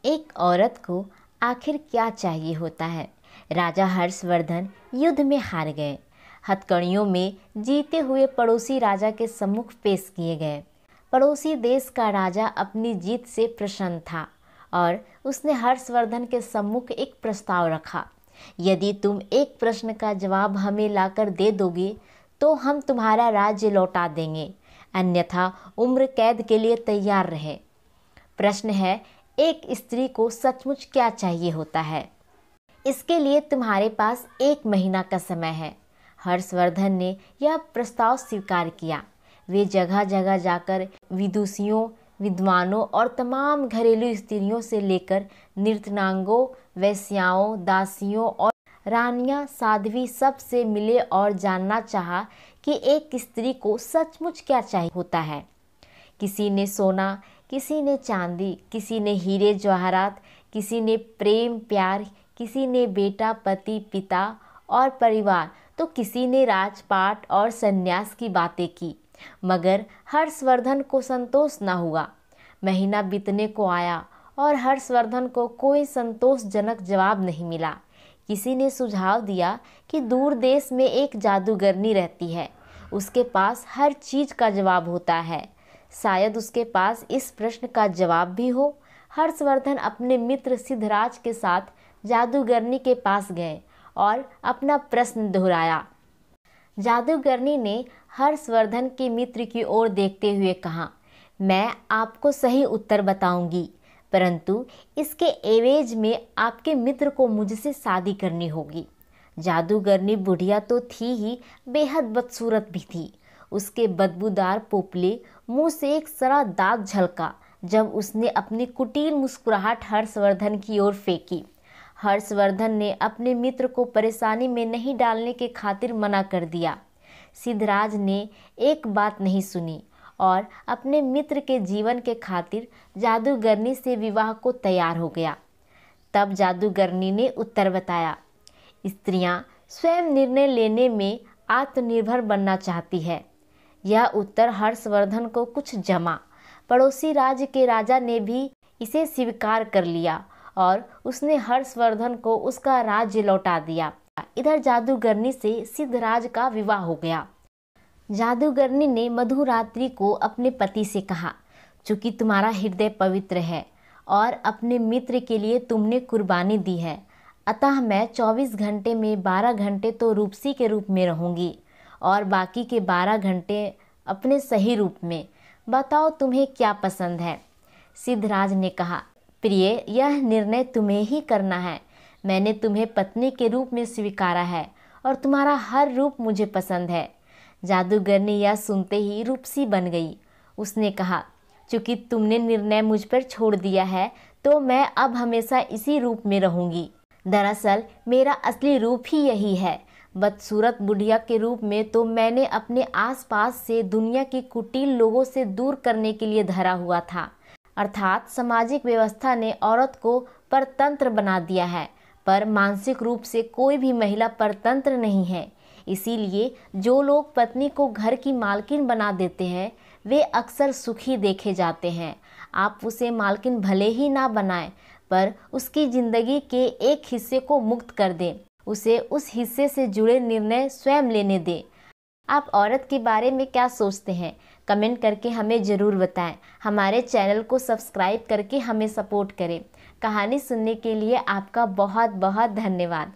एक औरत को आखिर क्या चाहिए होता है। राजा हर्षवर्धन युद्ध में हार गए। हथकड़ियों में जीते हुए पड़ोसी राजा के सम्मुख पेश किए गए। पड़ोसी देश का राजा अपनी जीत से प्रसन्न था और उसने हर्षवर्धन के सम्मुख एक प्रस्ताव रखा। यदि तुम एक प्रश्न का जवाब हमें लाकर दे दोगे तो हम तुम्हारा राज्य लौटा देंगे, अन्यथा उम्र कैद के लिए तैयार रहे। प्रश्न है, एक स्त्री को सचमुच क्या चाहिए होता है? इसके लिए तुम्हारे पास 1 महीना का समय है। हर्षवर्धन ने यह प्रस्ताव स्वीकार किया। वे जगह जगह जाकर विदुषियों, विद्वानों और तमाम घरेलू स्त्रियों से लेकर नृत्यांगों, वेश्याओं, दासियों और रानियां, साध्वी सब से मिले और जानना चाहा कि एक स्त्री को सचमुच क्या चाहिए होता है। किसी ने सोना, किसी ने चांदी, किसी ने हीरे जवाहरात, किसी ने प्रेम प्यार, किसी ने बेटा, पति, पिता और परिवार, तो किसी ने राजपाट और संन्यास की बातें की, मगर हर्षवर्धन को संतोष न हुआ। महीना बीतने को आया और हर्षवर्धन को कोई संतोषजनक जवाब नहीं मिला। किसी ने सुझाव दिया कि दूर देश में एक जादूगरनी रहती है, उसके पास हर चीज़ का जवाब होता है, शायद उसके पास इस प्रश्न का जवाब भी हो। हर्षवर्धन अपने मित्र सिद्धराज के साथ जादूगरनी के पास गए और अपना प्रश्न दोहराया। जादूगरनी ने हर्षवर्धन के मित्र की ओर देखते हुए कहा, मैं आपको सही उत्तर बताऊंगी, परंतु इसके एवज में आपके मित्र को मुझसे शादी करनी होगी। जादूगरनी बुढ़िया तो थी ही, बेहद बदसूरत भी थी। उसके बदबूदार पोपले मुंह से एक सड़ा दांत झलका जब उसने अपनी कुटिल मुस्कुराहट हर्षवर्धन की ओर फेंकी। हर्षवर्धन ने अपने मित्र को परेशानी में नहीं डालने के खातिर मना कर दिया। सिद्धराज ने एक बात नहीं सुनी और अपने मित्र के जीवन के खातिर जादूगरनी से विवाह को तैयार हो गया। तब जादूगरनी ने उत्तर बताया, स्त्रियां स्वयं निर्णय लेने में आत्मनिर्भर बनना चाहती है। यह उत्तर हर्षवर्धन को कुछ जमा। पड़ोसी राज्य के राजा ने भी इसे स्वीकार कर लिया और उसने हर्षवर्धन को उसका राज्य लौटा दिया। इधर जादूगरनी से सिद्धराज का विवाह हो गया। जादूगरनी ने मधुरात्रि को अपने पति से कहा, चूंकि तुम्हारा हृदय पवित्र है और अपने मित्र के लिए तुमने कुर्बानी दी है, अतः मैं 24 घंटे में 12 घंटे तो रूपसी के रूप में रहूंगी और बाकी के 12 घंटे अपने सही रूप में। बताओ तुम्हें क्या पसंद है? सिद्धराज ने कहा, प्रिय, यह निर्णय तुम्हें ही करना है। मैंने तुम्हें पत्नी के रूप में स्वीकारा है और तुम्हारा हर रूप मुझे पसंद है। जादूगरनी यह सुनते ही रूपसी बन गई। उसने कहा, चूंकि तुमने निर्णय मुझ पर छोड़ दिया है तो मैं अब हमेशा इसी रूप में रहूंगी। दरअसल मेरा असली रूप ही यही है। बदसूरत बुढ़िया के रूप में तो मैंने अपने आसपास से दुनिया की कुटिल लोगों से दूर करने के लिए धरा हुआ था। अर्थात सामाजिक व्यवस्था ने औरत को परतंत्र बना दिया है, पर मानसिक रूप से कोई भी महिला परतंत्र नहीं है। इसीलिए जो लोग पत्नी को घर की मालकिन बना देते हैं वे अक्सर सुखी देखे जाते हैं। आप उसे मालकिन भले ही ना बनाएं, पर उसकी जिंदगी के एक हिस्से को मुक्त कर दें, उसे उस हिस्से से जुड़े निर्णय स्वयं लेने दें। आप औरत के बारे में क्या सोचते हैं? कमेंट करके हमें ज़रूर बताएं। हमारे चैनल को सब्सक्राइब करके हमें सपोर्ट करें। कहानी सुनने के लिए आपका बहुत बहुत धन्यवाद।